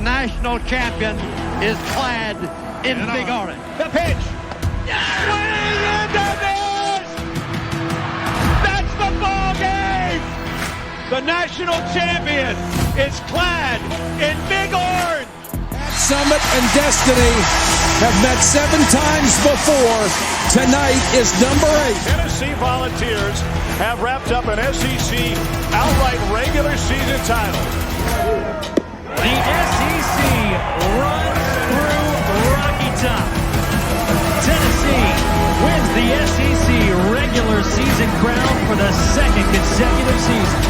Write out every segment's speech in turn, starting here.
national champion is clad in big orange. The pitch. Swing and a miss! That's the ball game! The national champion is clad in big orange! Summit and Destiny have met 7 times before. Tonight is number 8. Tennessee Volunteers have wrapped up an SEC outright regular season title. The SEC runs through Rocky Top. Tennessee wins the SEC regular season crown for the 2nd consecutive season.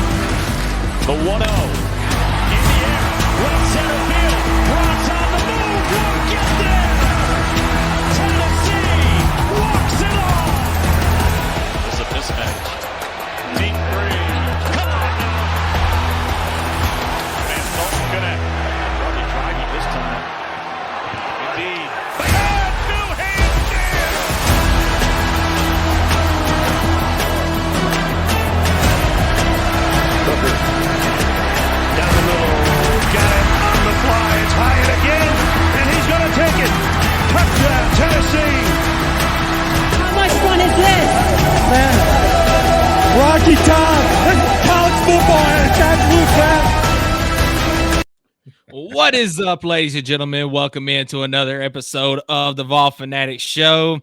The 1-0. In the air, left center field. Bronx on the move. Won't get there. Tennessee walks it off. It's a mismatch. Deep three. Come on now. Van Fulton connect. Probably driving this time. Indeed. New Hampshire. Booker. Down the middle. Got it on the fly. It's high and again. And he's going to take it. Touchdown, Tennessee. How much fun is this? Man, Rocky Top, college football at its absolute best. What is up, ladies and gentlemen? Welcome into another episode of the Vols Fanatics Show.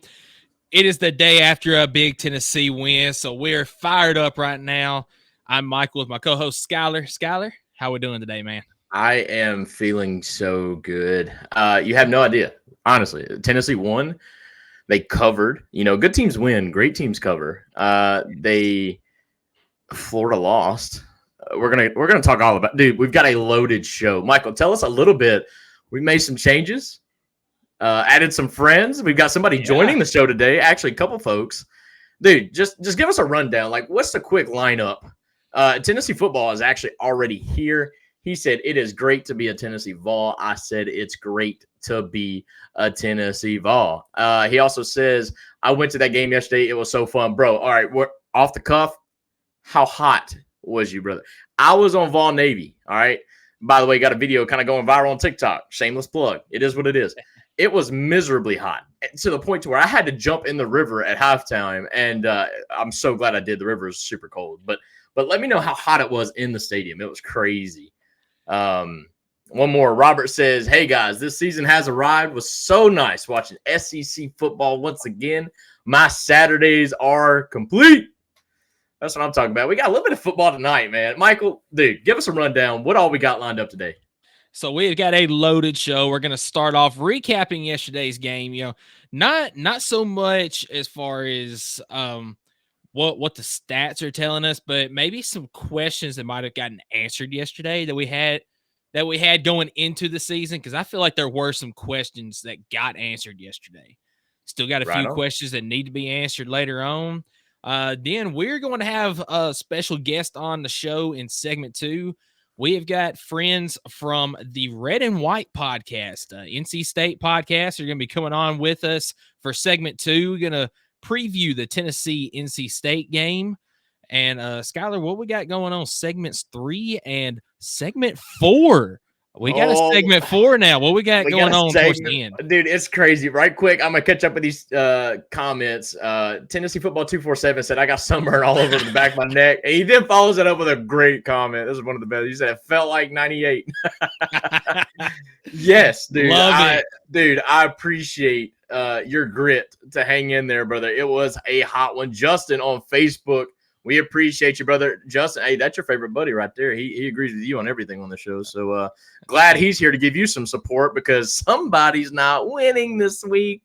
It is the day after a big Tennessee win, so we're fired up right now. I'm Michael with my co-host Skylar. Skylar, how we doing today, man? I am feeling so good. You have no idea. Honestly, Tennessee won. They covered. You know, good teams win. Great teams cover. Florida lost. We're gonna talk all about. Dude, we've got a loaded show. Michael, tell us a little bit. We made some changes. Added some friends. We've got somebody joining the show today. Actually, a couple folks. Dude, just give us a rundown. Like, what's the quick lineup? Tennessee football is actually already here. He said, it is great to be a Tennessee Vol. I said, it's great to be a Tennessee Vol. He also says, I went to that game yesterday. It was so fun. Bro, all right, we're off the cuff. How hot was you, brother? I was on Vol Navy, all right? By the way, got a video kind of going viral on TikTok. Shameless plug. It is what it is. It was miserably hot to the point to where I had to jump in the river at halftime, and I'm so glad I did. The river is super cold. But let me know how hot it was in the stadium. It was crazy. One more. Robert says, hey guys, this season has arrived. Was so nice watching SEC football once again. My Saturdays are complete. That's what I'm talking about. We got a little bit of football tonight, man. Michael, dude, give us a rundown. What all we got lined up today? So we've got a loaded show. We're going to start off recapping yesterday's game. You know, not so much as far as what the stats are telling us, but maybe some questions that might have gotten answered yesterday that we had going into the season, because I feel like there were some questions that got answered yesterday. Still got a few questions that need to be answered later on. Then we're going to have a special guest on the show in segment 2. We have got friends from the Red and White podcast, NC State podcast, are going to be coming on with us for segment 2. We're going to preview the Tennessee NC State game. And Skylar, what we got going on segments 3 and segment 4? We got a segment 4 now. What we got going on towards the end? Dude, it's crazy. Right quick, I'm going to catch up with these comments. Tennessee Football 247 said, I got sunburn all over the back of my neck. And he then follows it up with a great comment. This is one of the best. He said, it felt like 98. Yes, dude. Love it. I appreciate your grit to hang in there, brother. It was a hot one. Justin on Facebook, we appreciate you, brother. Justin, hey, that's your favorite buddy right there. He agrees with you on everything on the show. So glad he's here to give you some support because somebody's not winning this week.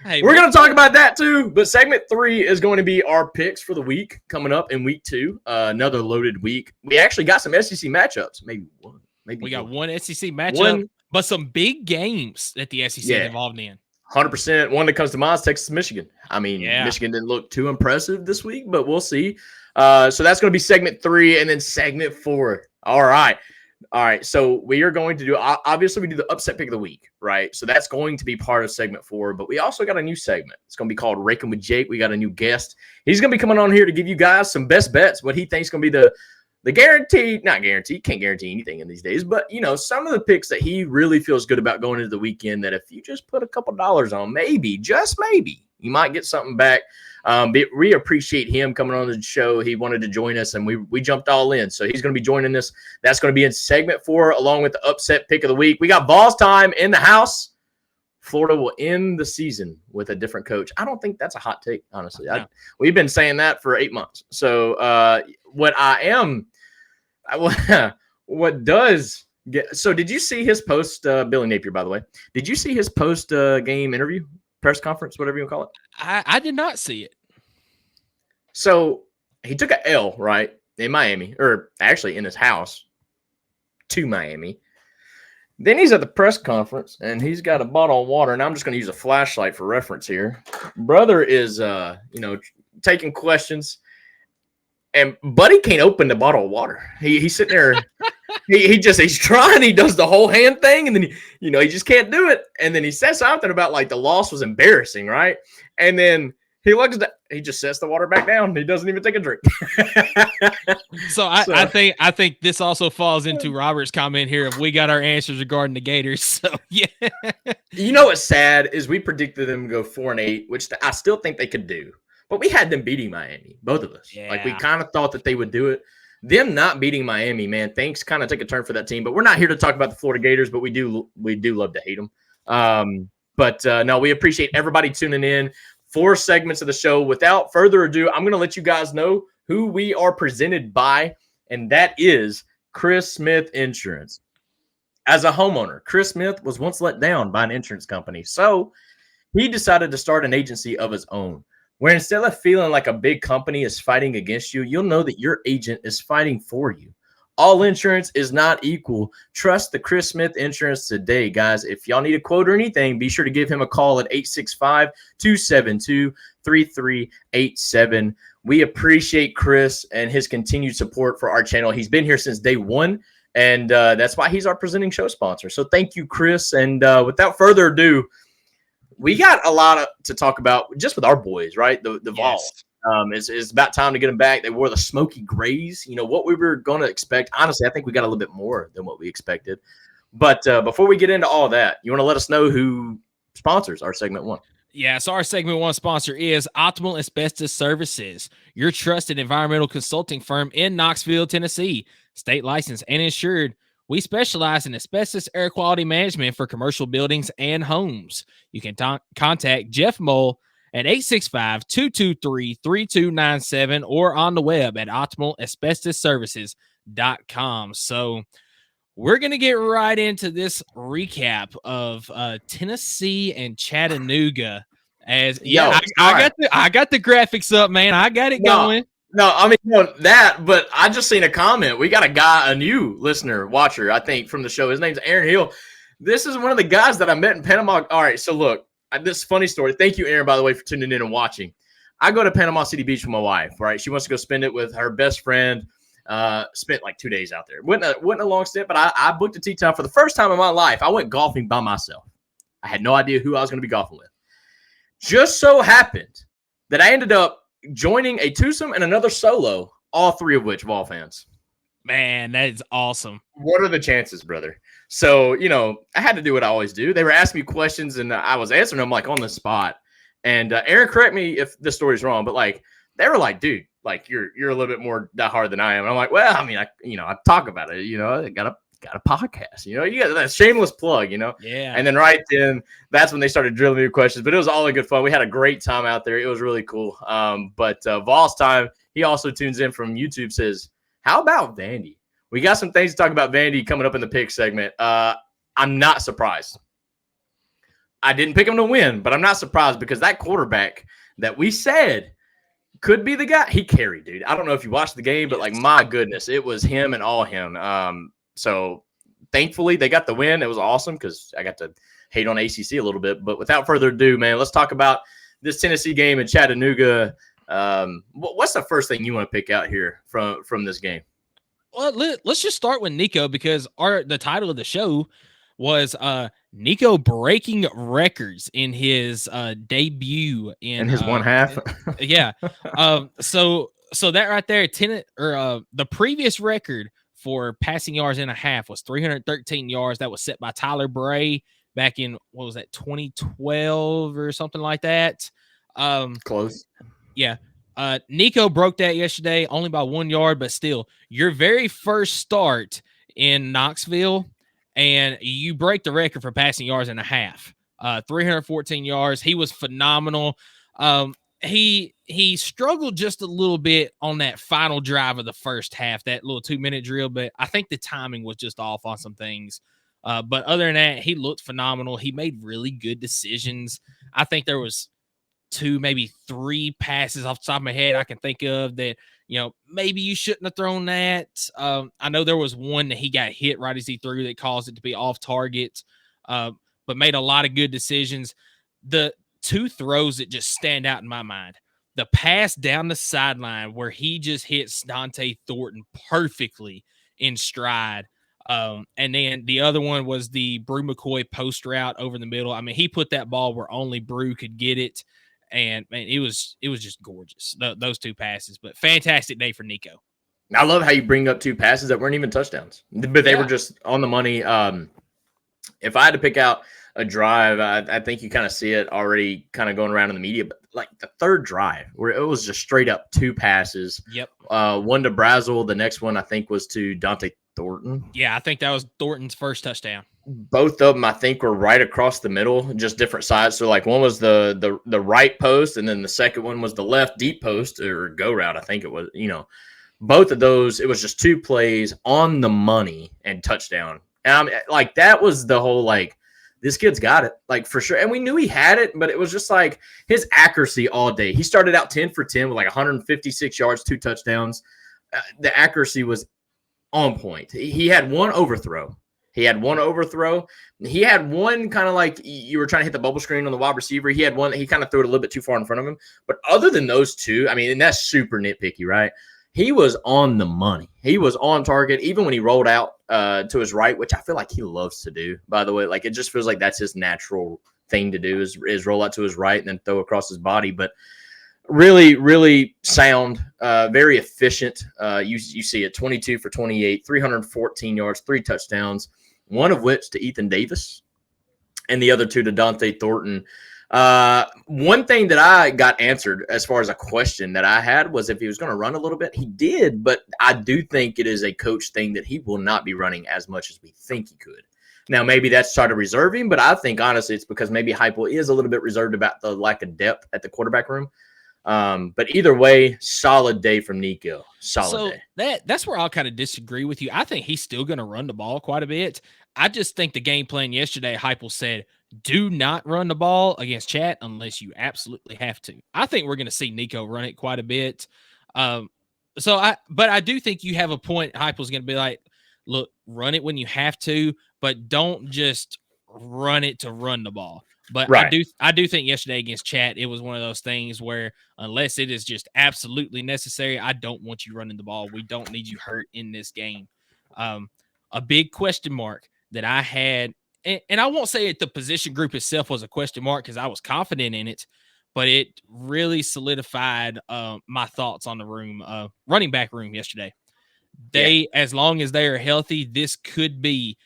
Hey, we're going to talk about that too. But segment 3 is going to be our picks for the week coming up in week 2. Another loaded week. We actually got some SEC matchups. Maybe one. We got one SEC matchup, but some big games that the SEC is involved in. 100%. One that comes to mind is Texas, Michigan. I mean, Michigan didn't look too impressive this week, but we'll see. So that's going to be segment 3 and then segment 4. All right. So we are going to do, obviously we do the upset pick of the week, right? So that's going to be part of segment 4, but we also got a new segment. It's going to be called Raking with Jake. We got a new guest. He's going to be coming on here to give you guys some best bets, what he thinks is going to be not guaranteed, can't guarantee anything in these days, but some of the picks that he really feels good about going into the weekend, that if you just put a couple dollars on, maybe, just maybe, you might get something back. But we appreciate him coming on the show. He wanted to join us, and we jumped all in. So he's going to be joining us. That's going to be in segment 4, along with the upset pick of the week. We got Vols time in the house. Florida will end the season with a different coach. I don't think that's a hot take, honestly. No. We've been saying that for 8 months. So so did you see his post, Billy Napier, by the way? Did you see his post game interview, press conference, whatever you want to call it? I did not see it. So he took a L, right, in Miami, or actually in his house to Miami. Then he's at the press conference, and he's got a bottle of water, and I'm just going to use a flashlight for reference here. Brother is, taking questions, and Buddy can't open the bottle of water. He's sitting there. He's trying. He does the whole hand thing, and then, he just can't do it. And then he says something about, like, the loss was embarrassing, right? And then he just sets the water back down. He doesn't even take a drink. So I think this also falls into Robert's comment here of we got our answers regarding the Gators. So yeah. You know what's sad is we predicted them to go 4-8, which I still think they could do. But we had them beating Miami, both of us. Yeah. Like, we kind of thought that they would do it. Them not beating Miami, man, things kind of take a turn for that team. But we're not here to talk about the Florida Gators, but we do love to hate them. No, we appreciate everybody tuning in. 4 segments of the show. Without further ado, I'm going to let you guys know who we are presented by, and that is Chris Smith Insurance. As a homeowner, Chris Smith was once let down by an insurance company, so he decided to start an agency of his own, where instead of feeling like a big company is fighting against you, you'll know that your agent is fighting for you. All insurance is not equal. Trust the Chris Smith Insurance today, guys. If y'all need a quote or anything, be sure to give him a call at 865-272-3387. We appreciate Chris and his continued support for our channel. He's been here since day one, and that's why he's our presenting show sponsor. So thank you, Chris. And without further ado, we got a lot to talk about just with our boys, right? The Vols. It's about time to get them back. They wore the smoky grays. What we were going to expect. Honestly, I think we got a little bit more than what we expected. But before we get into all that, you want to let us know who sponsors our segment 1? Yeah, so our segment 1 sponsor is Optimal Asbestos Services, your trusted environmental consulting firm in Knoxville, Tennessee. State licensed and insured. We specialize in asbestos air quality management for commercial buildings and homes. You can contact Jeff Mole at 865-223-3297 or on the web at optimalasbestosservices.com. So we're going to get right into this recap of Tennessee and Chattanooga. I got the graphics up, man. I got it going. No, I mean, that, but I just seen a comment. We got a new listener, watcher, I think, from the show. His name's Aaron Hill. This is one of the guys that I met in Panama. All right, so look. This funny story. Thank you, Aaron, by the way, for tuning in and watching. I go to Panama City Beach with my wife, right? She wants to go spend it with her best friend. Spent like 2 days out there. Wasn't a long stint, but I booked a tee time for the first time in my life. I went golfing by myself. I had no idea who I was going to be golfing with. Just so happened that I ended up joining a twosome and another solo, all 3 of which Vol fans. Man, that is awesome. What are the chances, brother? So, I had to do what I always do. They were asking me questions, and I was answering them, like, on the spot. And Aaron, correct me if this story's wrong, but, like, they were like, dude, like, you're a little bit more diehard than I am. And I'm like, well, I mean, I talk about it. I got a podcast. You got that shameless plug, Yeah. And then right then, that's when they started drilling me with questions. But it was all in good fun. We had a great time out there. It was really cool. But Vols time, he also tunes in from YouTube, says, how about Vandy? We got some things to talk about Vandy coming up in the pick segment. I'm not surprised. I didn't pick him to win, but I'm not surprised because that quarterback that we said could be the guy, he carried, dude. I don't know if you watched the game, but, like, my goodness, it was him and all him. So thankfully they got the win. It was awesome because I got to hate on ACC a little bit. But without further ado, man, let's talk about this Tennessee game in Chattanooga. What's the first thing you want to pick out here from this game? Well, let's just start with Nico because the title of the show was Nico breaking records in his debut in his one half. Yeah. So So that right there, the previous record for passing yards in a half was 313 yards. That was set by Tyler Bray back in, what was that, 2012 or something like that. Close. Yeah. Nico broke that yesterday only by 1 yard, but still, your very first start in Knoxville, and you break the record for passing yards in a half. 314 yards. He was phenomenal. He struggled just a little bit on that final drive of the first half, that little 2-minute drill, but I think the timing was just off on some things. But other than that, he looked phenomenal. He made really good decisions. I think there was 2, maybe 3 passes off the top of my head I can think of that, maybe you shouldn't have thrown that. I know there was one that he got hit right as he threw that caused it to be off target, but made a lot of good decisions. The 2 throws that just stand out in my mind: the pass down the sideline where he just hits Dante Thornton perfectly in stride. And then the other one was the Brew McCoy post route over the middle. I mean, he put that ball where only Brew could get it. And man, it was just gorgeous, those 2 passes. But fantastic day for Nico. I love how you bring up 2 passes that weren't even touchdowns, but they were just on the money. If I had to pick out a drive, I think you kind of see it already kind of going around in the media, but like the third drive where it was just straight up 2 passes. Yep. One to Brazel. The next one I think was to Dante Thornton. Yeah, I think that was Thornton's first touchdown. Both of them, I think, were right across the middle, just different sides. So, like, one was the right post, and then the second one was the left deep post or go route. I think it was, both of those. It was just 2 plays on the money and touchdown. And like that was the whole like, this kid's got it, like for sure. And we knew he had it, but it was just like his accuracy all day. He started out 10 for 10 with like 156 yards, 2 touchdowns. The accuracy was on point. He had 1 overthrow. He had one kind of like you were trying to hit the bubble screen on the wide receiver. He had one, he kind of threw it a little bit too far in front of him. But other than those 2, I mean, and that's super nitpicky, right? He was on the money. He was on target, even when he rolled out to his right, which I feel like he loves to do, by the way. Like, it just feels like that's his natural thing to do is roll out to his right and then throw across his body. But really, really sound, very efficient. You see it, 22 for 28, 314 yards, 3 touchdowns, one of which to Ethan Davis and the other 2 to Dante Thornton. One thing that I got answered as far as a question that I had was if he was going to run a little bit. He did, but I do think it is a coach thing that he will not be running as much as we think he could. Now, maybe that's trying to reserve him, but I think honestly it's because maybe Heupel is a little bit reserved about the lack of depth at the quarterback room. But either way, solid day from Nico. Solid day. That's where I'll kind of disagree with you. I think he's still going to run the ball quite a bit. I just think the game plan yesterday, Heupel said, do not run the ball against Chat unless you absolutely have to. I think we're going to see Nico run it quite a bit. But I do think you have a point. Heupel's going to be like, look, run it when you have to, but don't just run it to run the ball. But right. I do think yesterday against Chat, it was one of those things where unless it is just absolutely necessary, I don't want you running the ball. We don't need you hurt in this game. A big question mark that I had, and I won't say that the position group itself was a question mark because I was confident in it, but it really solidified my thoughts on the running back room yesterday. As long as they are healthy, this could be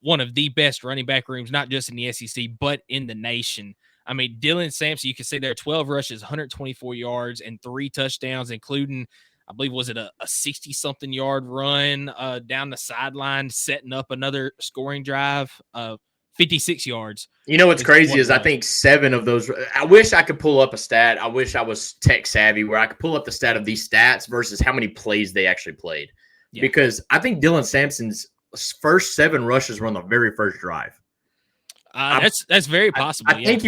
one of the best running back rooms, not just in the SEC, but in the nation. I mean, Dylan Sampson, you can see there 12 rushes, 124 yards, and 3 touchdowns, including, I believe, was it a 60-something yard run down the sideline, setting up another scoring drive, 56 yards. You know what's crazy is I think 7 of those – I wish I could pull up a stat. I wish I was tech savvy where I could pull up the stat of these stats versus how many plays they actually played. Yeah. Because I think Dylan Sampson's first 7 rushes were on the very first drive. That's very possible. I think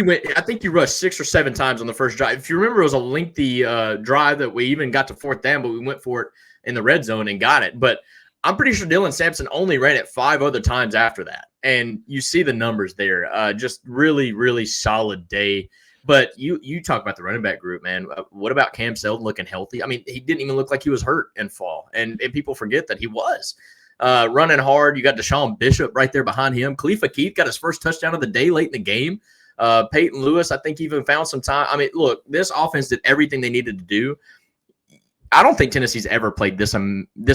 he rushed 6 or 7 times on the first drive. If you remember, it was a lengthy drive that we even got to 4th down, but we went for it in the red zone and got it. But I'm pretty sure Dylan Sampson only ran it 5 other times after that. And you see the numbers there. Just really, really solid day. But you talk about the running back group, man. What about Cam Seldon looking healthy? I mean, he didn't even look like he was hurt in fall. And people forget that he was. Running hard. You got Deshaun Bishop right there behind him. Khalifa Keith got his first touchdown of the day late in the game. Peyton Lewis, I think, even found some time. I mean, look, this offense did everything they needed to do. I don't think Tennessee's ever played this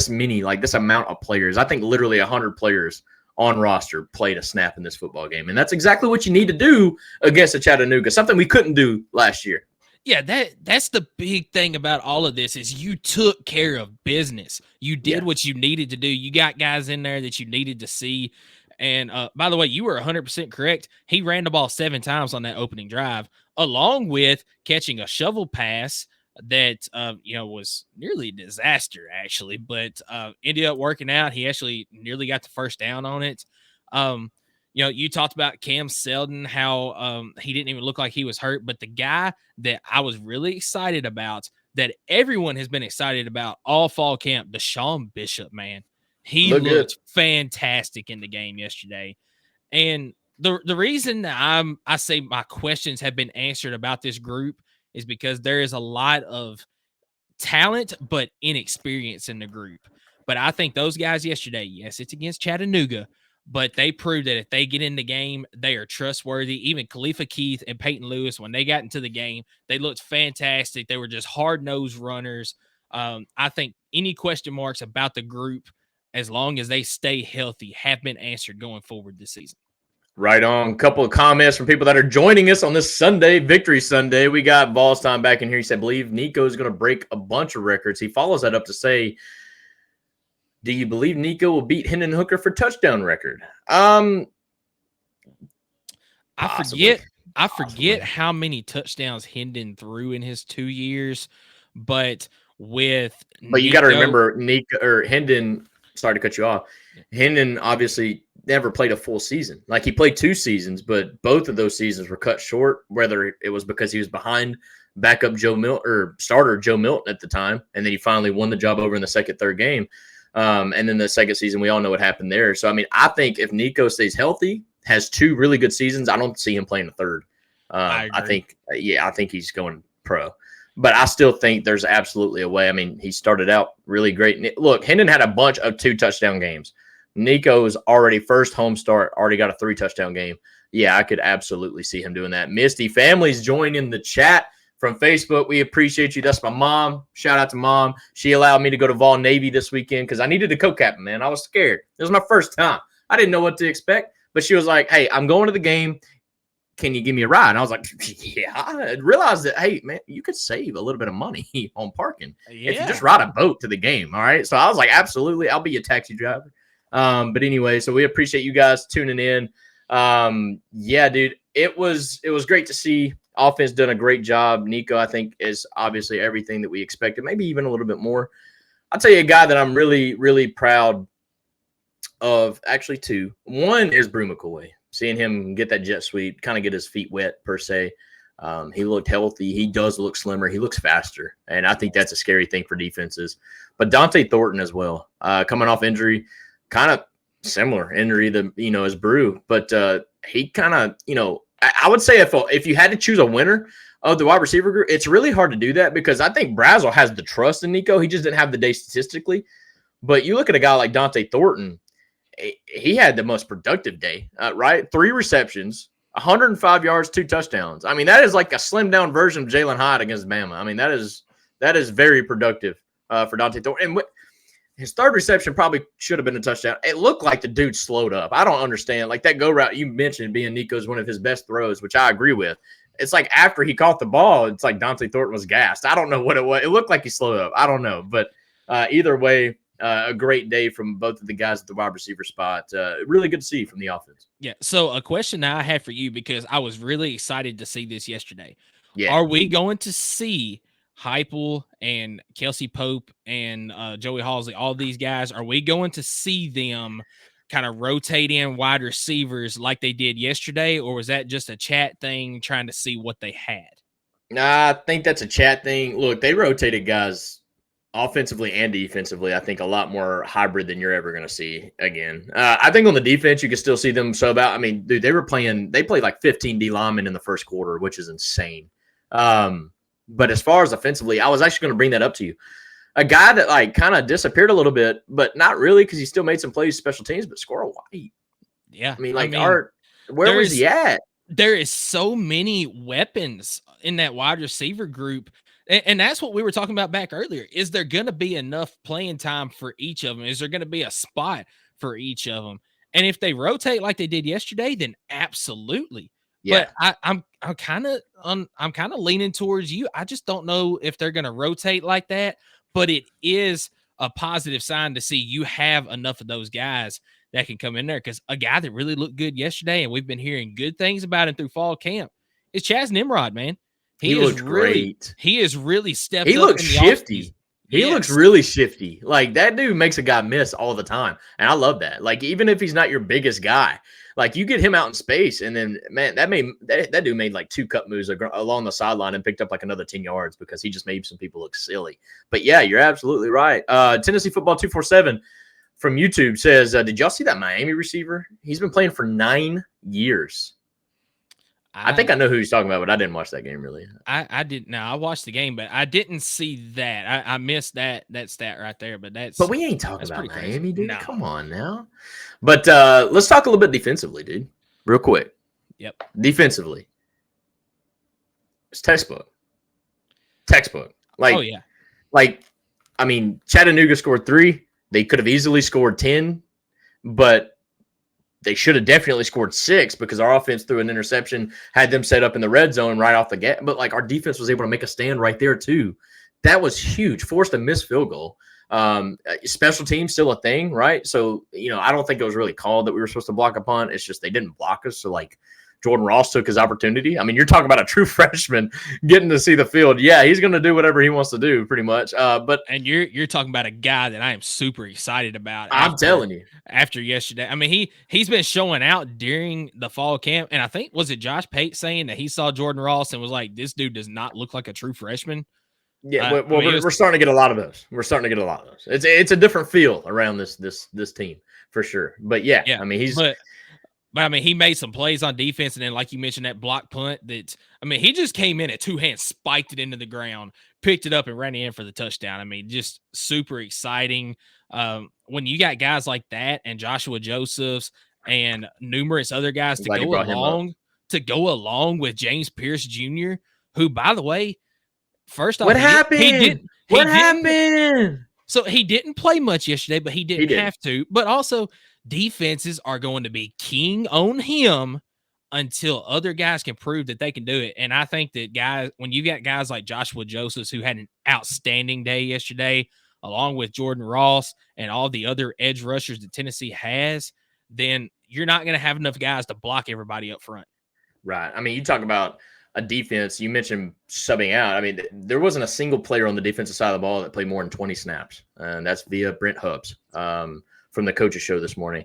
many, like this amount of players. I think literally 100 players on roster played a snap in this football game. And that's exactly what you need to do against a Chattanooga, something we couldn't do last year. Yeah, that's the big thing about all of this is you took care of business. You did what you needed to do. You got guys in there that you needed to see. And by the way, you were 100% correct. He ran the ball 7 times on that opening drive, along with catching a shovel pass that was nearly a disaster actually, but ended up working out. He actually nearly got the first down on it. You talked about Cam Seldon, how he didn't even look like he was hurt, but the guy that I was really excited about, that everyone has been excited about all fall camp, Deshaun Bishop, man. He looked fantastic in the game yesterday. And the reason I say my questions have been answered about this group is because there is a lot of talent but inexperience in the group. But I think those guys yesterday, yes, it's against Chattanooga, but they proved that if they get in the game, they are trustworthy. Even Khalifa Keith and Peyton Lewis, when they got into the game, they looked fantastic. They were just hard-nosed runners. I think any question marks about the group, as long as they stay healthy, have been answered going forward this season. Right on. A couple of comments from people that are joining us on this Sunday, Victory Sunday. We got Vols time back in here. He said, believe Nico is going to break a bunch of records. He follows that up to say, do you believe Nico will beat Hendon Hooker for touchdown record? I forget how many touchdowns Hendon threw in his 2 years, but you got to remember Hendon. Sorry to cut you off. Hendon obviously never played a full season. Like he played 2 seasons, but both of those seasons were cut short, whether it was because he was behind backup starter Joe Milton at the time, and then he finally won the job over in the third game. And then the second season, we all know what happened there. So, I mean, I think if Nico stays healthy, has 2 really good seasons, I don't see him playing a third. I think he's going pro. But I still think there's absolutely a way. I mean, he started out really great. Look, Hendon had a bunch of 2-touchdown games. Nico's already first home start, already got a 3-touchdown game. Yeah, I could absolutely see him doing that. Misty Family's joining the chat from Facebook. We appreciate you. That's my mom. Shout out to Mom. She allowed me to go to Vol Navy this weekend because I needed a co-captain, man. I was scared. It was my first time. I didn't know what to expect. But she was like, hey, I'm going to the game. Can you give me a ride? And I was like, yeah. I realized that, hey, man, you could save a little bit of money on parking if you just ride a boat to the game. All right. So I was like, absolutely. I'll be a taxi driver. But anyway, so we appreciate you guys tuning in. Yeah, dude, it was great to see. Offense done a great job. Nico, I think, is obviously everything that we expected, maybe even a little bit more. I'll tell you a guy that I'm really, really proud of, actually 2. One is Brew McCoy. Seeing him get that jet sweep, kind of get his feet wet, per se. He looked healthy. He does look slimmer. He looks faster. And I think that's a scary thing for defenses. But Dante Thornton as well, coming off injury, kind of similar injury as Brew. But he kind of, I would say if you had to choose a winner of the wide receiver group, it's really hard to do that because I think Brazel has the trust in Nico. He just didn't have the day statistically. But you look at a guy like Dante Thornton, he had the most productive day, right? 3 receptions, 105 yards, 2 touchdowns. I mean, that is like a slimmed down version of Jalen Hyde against Bama. I mean, that is very productive for Dante Thornton. And his 3rd reception probably should have been a touchdown. It looked like the dude slowed up. I don't understand. Like that go route you mentioned being Nico's one of his best throws, which I agree with. It's like after he caught the ball, it's like Dante Thornton was gassed. I don't know what it was. It looked like he slowed up. I don't know. But either way, a great day from both of the guys at the wide receiver spot. Really good to see from the offense. Yeah. So a question that I had for you, because I was really excited to see this yesterday. Yeah. Are we going to see Heupel and Kelsey Pope and Joey Halsey, all these guys, are we going to see them kind of rotate in wide receivers like they did yesterday, or was that just a chat thing trying to see what they had? Nah, I think that's a chat thing. Look, they rotated guys offensively and defensively, I think a lot more hybrid than you're ever going to see again. I think on the defense, you can still see them sub out. I mean, dude, they played like 15 D linemen in the first quarter, which is insane. But as far as offensively, I was actually going to bring that up to you. A guy that like kind of disappeared a little bit, but not really because he still made some plays special teams, but Squirrel White. Yeah. Where was he at? There is so many weapons in that wide receiver group. And that's what we were talking about back earlier. Is there going to be enough playing time for each of them? Is there going to be a spot for each of them? And if they rotate like they did yesterday, then absolutely. Yeah. But I'm kind of leaning towards you. I just don't know if they're going to rotate like that. But it is a positive sign to see you have enough of those guys that can come in there, because a guy that really looked good yesterday, and we've been hearing good things about him through fall camp, is Chaz Nimrod, man. He looked great. He is really stepped He up. looks shifty. He looks really shifty. Like, that dude makes a guy miss all the time. And I love that. Like, even if he's not your biggest guy, like, you get him out in space, and then, man, that dude made like 2 cut moves along the sideline and picked up like another 10 yards because he just made some people look silly. But yeah, you're absolutely right. Tennessee Football 247 from YouTube says, did y'all see that Miami receiver? He's been playing for 9 years. I think I know who he's talking about, but I didn't watch that game really. I didn't. No, I watched the game, but I didn't see that. I missed that stat right there. But we ain't talking about Miami, dude. No. Come on now. But let's talk a little bit defensively, dude. Real quick. Yep. Defensively, it's textbook. Like, oh yeah. Like, I mean, Chattanooga scored 3. They could have easily scored 10, but they should have definitely scored 6 because our offense threw an interception, had them set up in the red zone right off the gate. But, like, our defense was able to make a stand right there, too. That was huge. Forced a missed field goal. Special teams still a thing, right? So, I don't think it was really called that we were supposed to block a punt. It's just they didn't block us. So, like, Jordan Ross took his opportunity. I mean, you're talking about a true freshman getting to see the field. Yeah, he's going to do whatever he wants to do, pretty much. And you're talking about a guy that I am super excited about. I'm telling you, after yesterday, I mean, he's been showing out during the fall camp, and I think, was it Josh Pate saying that he saw Jordan Ross and was like, "This dude does not look like a true freshman." Yeah, we're starting to get a lot of those. It's a different feel around this team for sure. But yeah. I mean, But I mean, he made some plays on defense, and then, like you mentioned, that block punt. He just came in at 2 hands, spiked it into the ground, picked it up, and ran in for the touchdown. I mean, just super exciting. When you got guys like that, and Joshua Josephs, and numerous other guys to go along with James Pierce Jr., who, by the way, first off, what happened? What happened? So he didn't play much yesterday, but he didn't have to. But also, defenses are going to be king on him until other guys can prove that they can do it. And I think that when you got guys like Joshua Josephs, who had an outstanding day yesterday, along with Jordan Ross and all the other edge rushers that Tennessee has, then you're not going to have enough guys to block everybody up front. Right. I mean, you talk about a defense, you mentioned subbing out. I mean, there wasn't a single player on the defensive side of the ball that played more than 20 snaps. And that's via Brent Hubbs. From the Coaches Show this morning.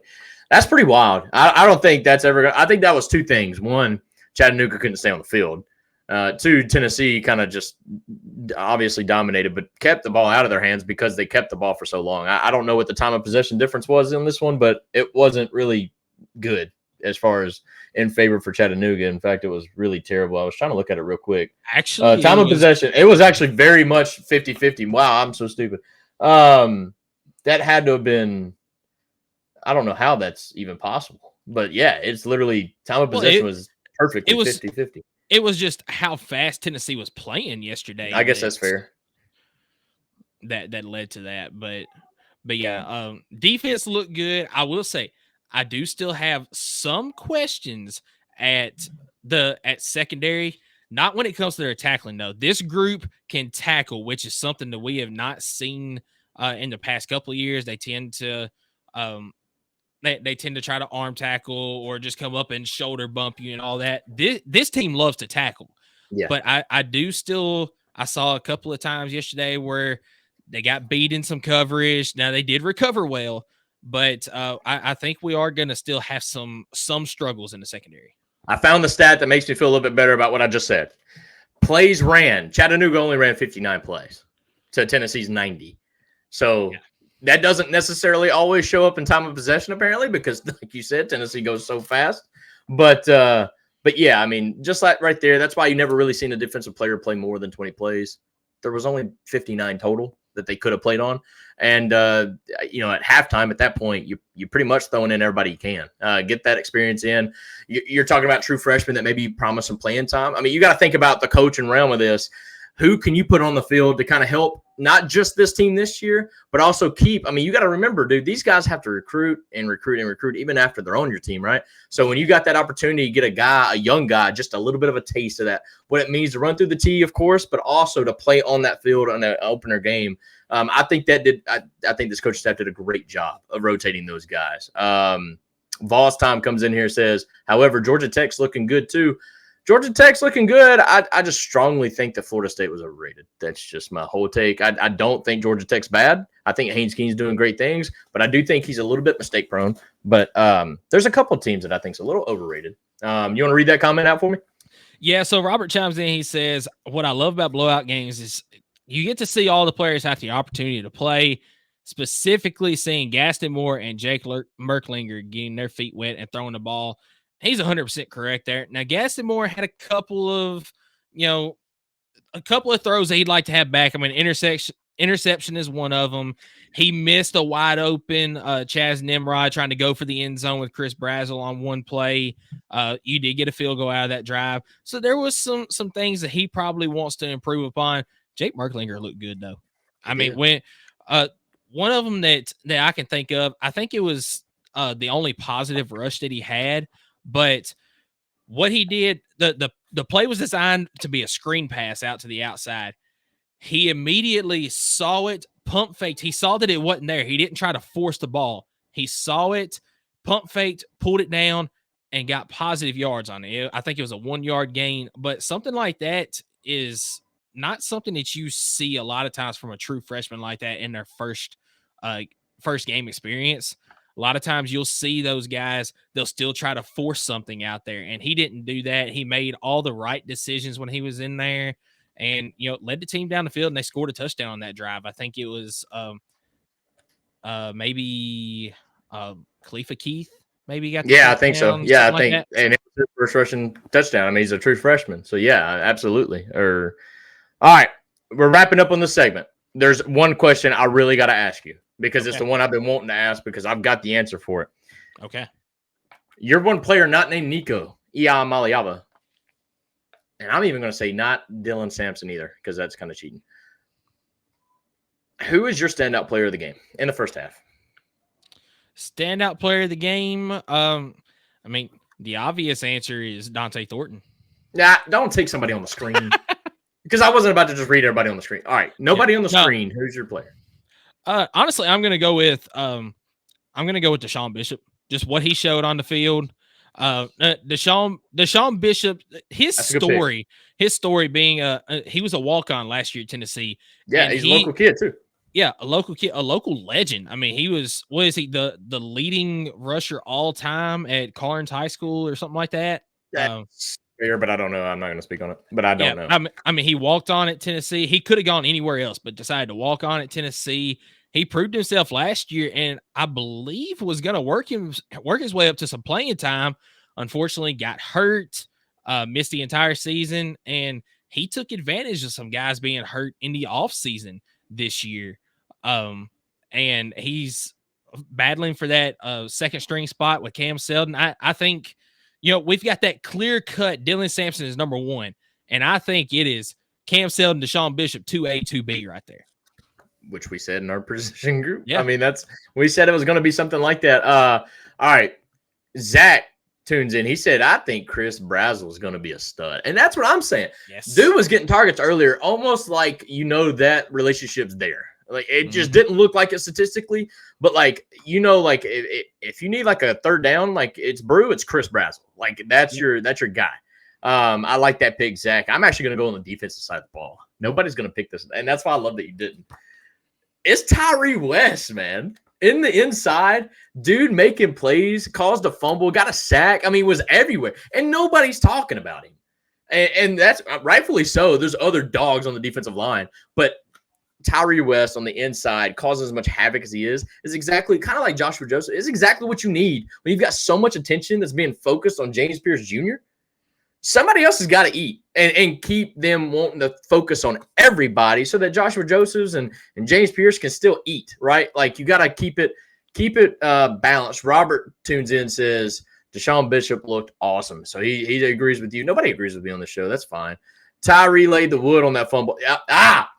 That's pretty wild. I don't think that's ever – I think that was 2 things. 1, Chattanooga couldn't stay on the field. 2, Tennessee kind of just obviously dominated, but kept the ball out of their hands because they kept the ball for so long. I don't know what the time of possession difference was in this one, but it wasn't really good as far as in favor for Chattanooga. In fact, it was really terrible. I was trying to look at it real quick. Actually, time of possession, it was actually very much 50-50. Wow, I'm so stupid. That had to have been – I don't know how that's even possible, but yeah, it's literally time of possession was perfectly 50-50. It was just how fast Tennessee was playing yesterday. I guess that's fair. That led to that, but yeah, defense looked good. I will say, I do still have some questions at secondary. Not when it comes to their tackling, though. This group can tackle, which is something that we have not seen in the past couple of years. They tend to They tend to try to arm tackle or just come up and shoulder bump you and all that. This team loves to tackle. Yeah. But I saw a couple of times yesterday where they got beat in some coverage. Now, they did recover well, but I think we are going to still have some struggles in the secondary. I found the stat that makes me feel a little bit better about what I just said. Plays ran. Chattanooga only ran 59 plays to Tennessee's 90. So that doesn't necessarily always show up in time of possession, apparently, because, like you said, Tennessee goes so fast. But yeah, I mean, just like right there, that's why you never really seen a defensive player play more than 20 plays. There was only 59 total that they could have played on. And, at halftime, at that point, you're pretty much throwing in everybody you can. Get that experience in. You're talking about true freshmen that maybe promise some playing time. I mean, you got to think about the coaching realm of this. who can you put on the field to kind of help not just this team this year, but also keep. I mean, you got to remember, dude, these guys have to recruit even after they're on your team, right? So when you got that opportunity to get a young guy, just a little bit of a taste of that, what it means to run through the tee, of course, but also to play on that field on an opener game. I think this coaching staff did a great job of rotating those guys. Vols time comes in here and says, however, Georgia Tech's looking good too. Georgia Tech's looking good. I just strongly think that Florida State was overrated. That's just my whole take. I don't think Georgia Tech's bad. I think Haynes Keene's doing great things, but I do think he's a little bit mistake prone. But there's a couple teams that I think is a little overrated. You want to read that comment out for me? Yeah, so Robert chimes in. He says, what I love about blowout games is you get to see all the players have the opportunity to play, specifically seeing Gaston Moore and Jake Merklinger getting their feet wet and throwing the ball. He's 100% correct there. Now, Gaston Moore had a couple of throws that he'd like to have back. I mean, interception is one of them. He missed a wide open Chaz Nimrod trying to go for the end zone with Chris Brazel on one play. You did get a field goal out of that drive. So there was some things that he probably wants to improve upon. Jake Merklinger looked good, though. I mean, when one of them that I can think of, I think it was the only positive rush that he had. But what he did, the play was designed to be a screen pass out to the outside. He immediately saw it, pump faked. He saw that it wasn't there. He didn't try to force the ball. He saw it, pump faked, pulled it down, and got positive yards on it. I think it was a 1 yard gain. But something like that is not something that you see a lot of times from a true freshman like that in their first game experience. A lot of times you'll see those guys, they'll still try to force something out there. And he didn't do that. He made all the right decisions when he was in there and, led the team down the field and they scored a touchdown on that drive. I think it was maybe Khalifa Keith. Maybe got the I think so. Yeah, I think, and it was his first rushing touchdown. I mean, he's a true freshman. So, yeah, absolutely. All right, we're wrapping up on this segment. There's one question I really got to ask you. Because it's the one I've been wanting to ask because I've got the answer for it. Okay. You're one player not named Nico Iamaleava. And I'm even going to say not Dylan Sampson either because that's kind of cheating. Who is your standout player of the game in the first half? Standout player of the game? I mean, the obvious answer is Dante Thornton. Nah, don't take somebody on the screen. Because I wasn't about to just read everybody on the screen. All right, nobody on the screen. Who's your player? Honestly, I'm gonna go with Deshaun Bishop. Just what he showed on the field. Deshaun Bishop, his story being he was a walk-on last year at Tennessee. Yeah, he's a local kid too. Yeah, a local kid, a local legend. I mean, he was the leading rusher all time at Carnes High School or something like that. That's fair, but I don't know. I'm not going to speak on it, but I don't know. I mean, he walked on at Tennessee. He could have gone anywhere else, but decided to walk on at Tennessee. He proved himself last year, and I believe was going to work his way up to some playing time. Unfortunately, got hurt, missed the entire season, and he took advantage of some guys being hurt in the offseason this year. And he's battling for that second string spot with Cam Seldon. I think, we've got that clear cut. Dylan Sampson is number one, and I think it is Cam Seldon, Deshaun Bishop, 2A, 2B right there. Which we said in our position group. Yeah. I mean, we said it was going to be something like that. All right. Zach tunes in. He said, I think Chris Brazel is going to be a stud. And that's what I'm saying. Yes. Dude was getting targets earlier, almost like, that relationship's there. Like, it just didn't look like it statistically, but if you need like a third down, like it's Chris Brazel. Like that's your guy. I like that pick, Zach. I'm actually going to go on the defensive side of the ball. Nobody's going to pick this. And that's why I love that you didn't. It's Tyree West, man. In the inside, dude making plays, caused a fumble, got a sack. I mean, was everywhere. And nobody's talking about him. And that's rightfully so. There's other dogs on the defensive line. But Tyree West on the inside causing as much havoc as he is exactly kind of like Joshua Joseph. Is exactly what you need when you've got so much attention that's being focused on James Pierce Jr. Somebody else has got to eat and keep them wanting to focus on everybody so that Joshua Josephs and James Pierce can still eat, right? Like you got to keep it balanced. Robert tunes in, says Deshaun Bishop looked awesome. So he agrees with you. Nobody agrees with me on the show. That's fine. Tyree laid the wood on that fumble.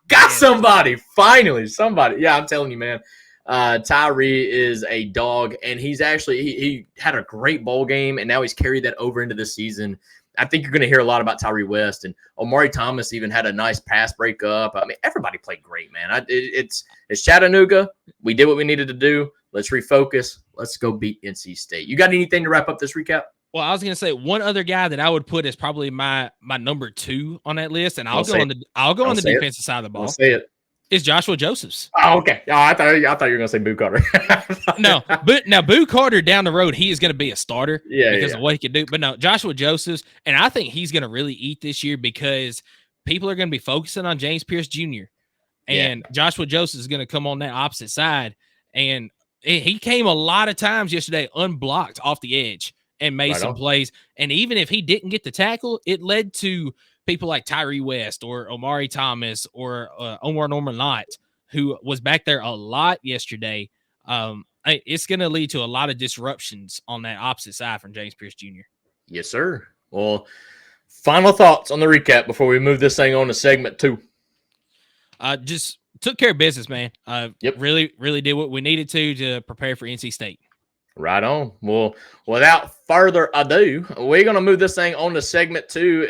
Got somebody. Finally, somebody. Yeah, I'm telling you, man. Tyree is a dog, and he's actually he had a great bowl game, and now he's carried that over into this season. I think you're going to hear a lot about Tyree West, and Omari Thomas even had a nice pass breakup. I mean, everybody played great, man. It's Chattanooga. We did what we needed to do. Let's refocus. Let's go beat NC State. You got anything to wrap up this recap? Well, I was going to say one other guy that I would put is probably my number 2 on that list, and I'll go on the defensive side of the ball. I'll say it. Is Joshua Josephs. Oh, okay. Oh, I thought you were going to say Boo Carter. No, but now Boo Carter down the road, he is going to be a starter because of what he can do. But no, Joshua Josephs, and I think he's going to really eat this year because people are going to be focusing on James Pierce Jr. And Joshua Josephs is going to come on that opposite side. And he came a lot of times yesterday unblocked off the edge and made some plays. And even if he didn't get the tackle, it led to people like Tyree West or Omari Thomas or Omar Norman Lott, who was back there a lot yesterday. It's going to lead to a lot of disruptions on that opposite side from James Pierce Jr. Yes, sir. Well, final thoughts on the recap before we move this thing on to segment 2. Just took care of business, man. Really, really did what we needed to prepare for NC State. Right on. Well, without further ado, we're going to move this thing on to segment 2.